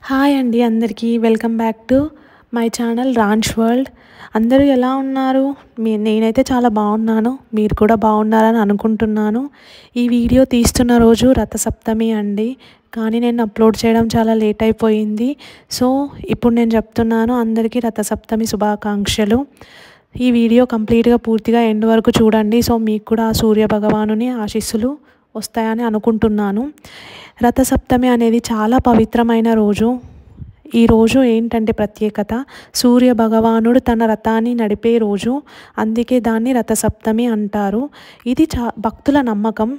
Hi అండి, అందరికీ welcome back to my channel ranch world. అందరూ ఎలా ఉన్నారు? నేనైతే చాలా బాగున్నాను. మీరు కూడా బాగున్నారని అనుకుంటున్నాను. ఈ వీడియో తీస్తున్న రోజు రథసప్తమి అండి, కానీ నేను అప్లోడ్ చేయడం చాలా లేట్ అయిపోయింది. సో ఇప్పుడు నేను చెప్తున్నాను, అందరికీ రథసప్తమి శుభాకాంక్షలు. ఈ వీడియో కంప్లీట్గా పూర్తిగా ఎండ్ వరకు చూడండి. సో మీకు కూడా ఆ సూర్య భగవానుని ఆశీస్సులు వస్తాయని అనుకుంటున్నాను. రథసప్తమి అనేది చాలా పవిత్రమైన రోజు. ఈ రోజు ఏంటంటే ప్రత్యేకత, సూర్య భగవానుడు తన రథాన్ని నడిపే రోజు, అందుకే దాన్ని రథసప్తమి అంటారు. ఇది భక్తుల నమ్మకం.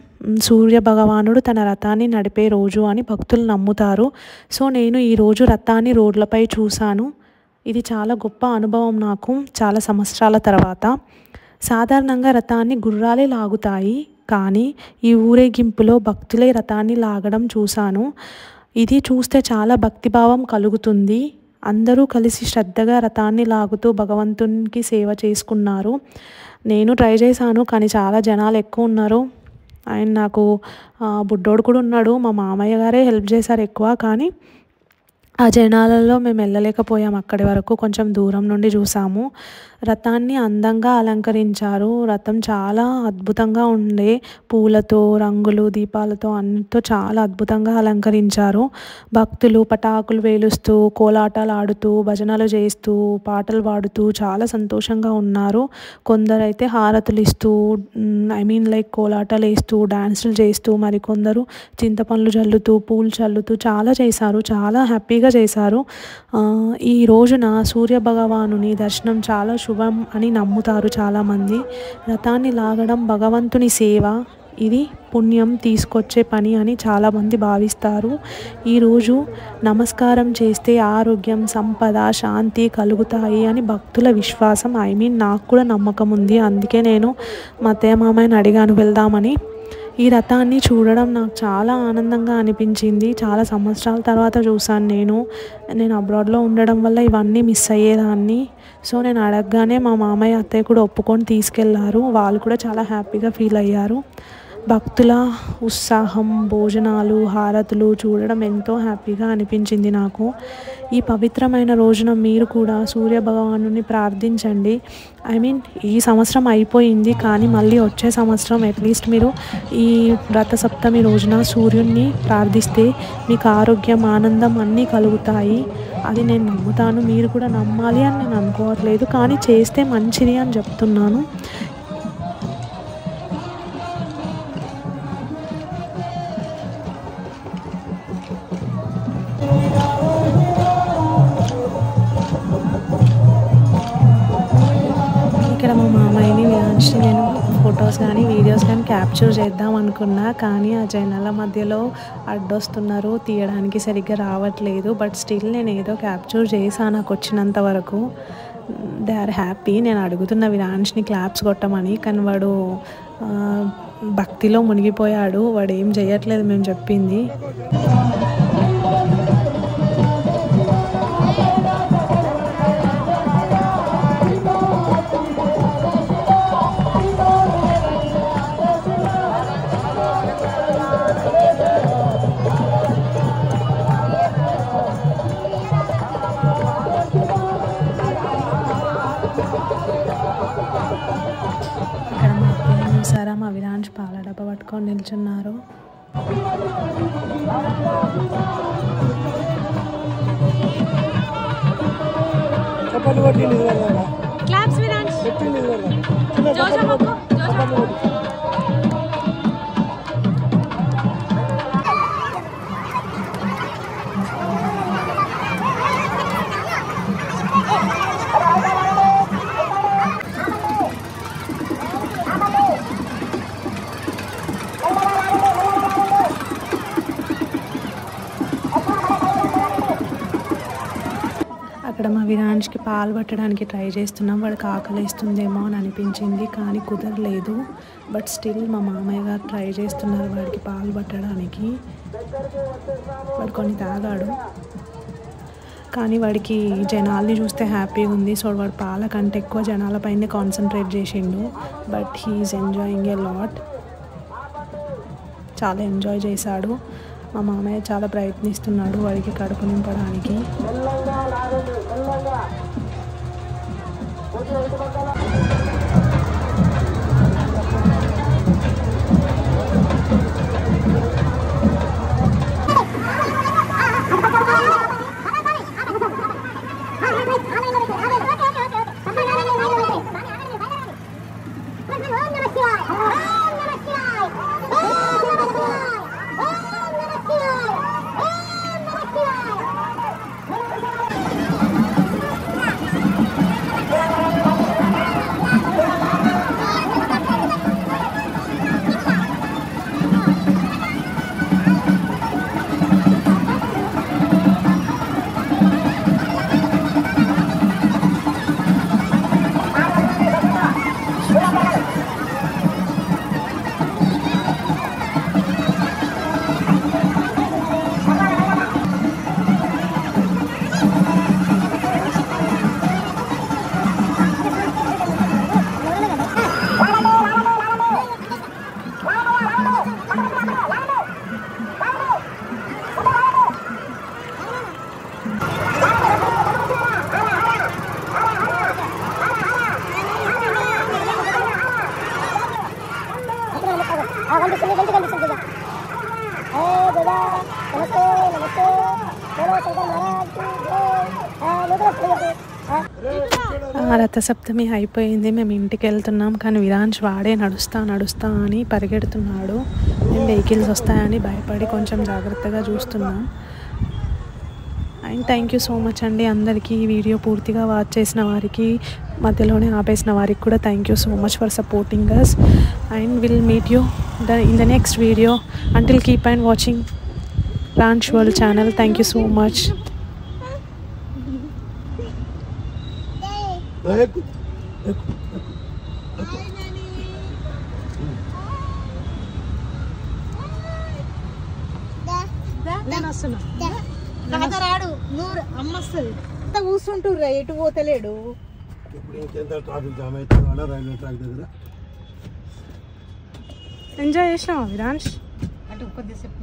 సూర్య భగవానుడు తన రథాన్ని నడిపే రోజు అని భక్తులు నమ్ముతారు. సో నేను ఈరోజు రథాన్ని రోడ్లపై చూశాను. ఇది చాలా గొప్ప అనుభవం నాకు చాలా సంవత్సరాల తర్వాత. సాధారణంగా రథాన్ని గుర్రాలే లాగుతాయి, కానీ ఈ ఊరేగింపులో భక్తులే రథాన్ని లాగడం చూశాను. ఇది చూస్తే చాలా భక్తిభావం కలుగుతుంది. అందరూ కలిసి శ్రద్ధగా రథాన్ని లాగుతూ భగవంతునికి సేవ చేసుకున్నారు. నేను ట్రై చేశాను, కానీ చాలా జనాలు ఎక్కువ ఉన్నారు. ఆయన నాకు బుడ్డోడు కూడా ఉన్నాడు, మా మామయ్య గారే హెల్ప్ చేశారు ఎక్కువ. కానీ ఆ జనాలలో మేము వెళ్ళలేకపోయాం. అక్కడి వరకు కొంచెం దూరం నుండి చూసాము. రథాన్ని అందంగా అలంకరించారు. రథం చాలా అద్భుతంగా ఉండే, పూలతో, రంగులు, దీపాలతో అన్నిటితో చాలా అద్భుతంగా అలంకరించారు. భక్తులు పటాకులు వేలుస్తూ, కోలాటాలు ఆడుతూ, భజనలు చేస్తూ, పాటలు పాడుతూ చాలా సంతోషంగా ఉన్నారు. కొందరైతే హారతులు ఇస్తూ, కోలాటాలు వేస్తూ, డాన్సులు చేస్తూ, మరికొందరు చింతపండ్లు చల్లుతూ, పూలు చల్లుతూ చాలా చేశారు. చాలా హ్యాపీగా చేశారు. ఈ రోజున సూర్య భగవానుని దర్శనం చాలా శుభం అని నమ్ముతారు చాలామంది. రథాన్ని లాగడం భగవంతుని సేవ, ఇది పుణ్యం తీసుకొచ్చే పని అని చాలామంది భావిస్తారు. ఈరోజు నమస్కారం చేస్తే ఆరోగ్యం, సంపద, శాంతి కలుగుతాయి అని భక్తుల విశ్వాసం. నాకు కూడా నమ్మకం ఉంది. అందుకే నేను మా అత్తయ్య మామయ్యని అడిగాను వెళ్దామని. ఈ రథాన్ని చూడడం నాకు చాలా ఆనందంగా అనిపించింది. చాలా సంవత్సరాల తర్వాత చూశాను. నేను అబ్రాడ్లో ఉండడం వల్ల ఇవన్నీ మిస్ అయ్యేదాన్ని. సో నేను అడగగానే మా మామయ్య అత్తయ్య కూడా ఒప్పుకొని తీసుకెళ్లారు. వాళ్ళు కూడా చాలా హ్యాపీగా ఫీల్ అయ్యారు. భక్తుల ఉత్సాహం, భోజనాలు, హారతులు చూడడం ఎంతో హ్యాపీగా అనిపించింది నాకు. ఈ పవిత్రమైన రోజున మీరు కూడా సూర్య భగవానుని ప్రార్థించండి. ఈ సంవత్సరం అయిపోయింది, కానీ మళ్ళీ వచ్చే సంవత్సరం అట్లీస్ట్ మీరు ఈ రథసప్తమి రోజున సూర్యుడిని ప్రార్థిస్తే మీకు ఆరోగ్యం, ఆనందం అన్నీ కలుగుతాయి. అది నేను నమ్ముతాను. మీరు కూడా నమ్మాలి అని నేను అనుకోవట్లేదు, కానీ చేస్తే మంచిది అని చెప్తున్నాను. ఇక్కడ మా మామయ్యని నేను ఫొటోస్ కానీ వీడియోస్ కానీ క్యాప్చర్ చేద్దాం అనుకున్నా, కానీ ఆ జనాల మధ్యలో అడ్డొస్తున్నారు, తీయడానికి సరిగ్గా రావట్లేదు. బట్ స్టిల్ నేను ఏదో క్యాప్చర్ చేశాను నాకు వచ్చినంత వరకు. They are happy. నేను అడుగుతున్న విరాన్ష్ని క్లాప్స్ కొట్టమని, కానీ వాడు భక్తిలో మునిగిపోయాడు. వాడు ఏం చేయట్లేదు మేము చెప్పింది. తింటున్నారు. క్లాప్స్ విరాన్స్ జోజో మొక్కు అక్కడ మా విరాన్ష్కి పాలు పట్టడానికి ట్రై చేస్తున్నాం. వాడికి ఆకలిస్తుందేమో అని అనిపించింది కానీ కుదరలేదు. బట్ స్టిల్ మా మామయ్య గారు ట్రై చేస్తున్నారు వాడికి పాలు పట్టడానికి. వాడు కొన్ని తాగాడు కానీ వాడికి జనాల్ని చూస్తే హ్యాపీగా ఉంది. సో వాడు పాల కంటే ఎక్కువ జనాలపైనే కాన్సన్ట్రేట్ చేసిండు. But he is enjoying a lot. చాలా ఎంజాయ్ చేశాడు. మా మామయ్య చాలా ప్రయత్నిస్తున్నాడు వాడికి కడుపు నింపడానికి. రథసప్తమి అయిపోయింది. మేము ఇంటికి వెళ్తున్నాం కానీ విరాన్స్ వాడే నడుస్తా అని పరిగెడుతున్నాడు. మేము వెహికల్స్ వస్తాయని భయపడి కొంచెం జాగ్రత్తగా చూస్తున్నాం. And thank you so much అండి అందరికీ. ఈ వీడియో పూర్తిగా వాచ్ చేసిన వారికి, మధ్యలోనే ఆపేసిన వారికి కూడా thank you so much for supporting us. And will meet you in the next video. Until keep on watching Ranch World channel. Thank you so much. రాడు నూరు అమ్మస్తుంది అంత కూర్చుంటుర్రా ఎటు పోతలేడు. ఎంజాయ్ చేసినావా విరాన్స్? అటు కొద్దిసేపు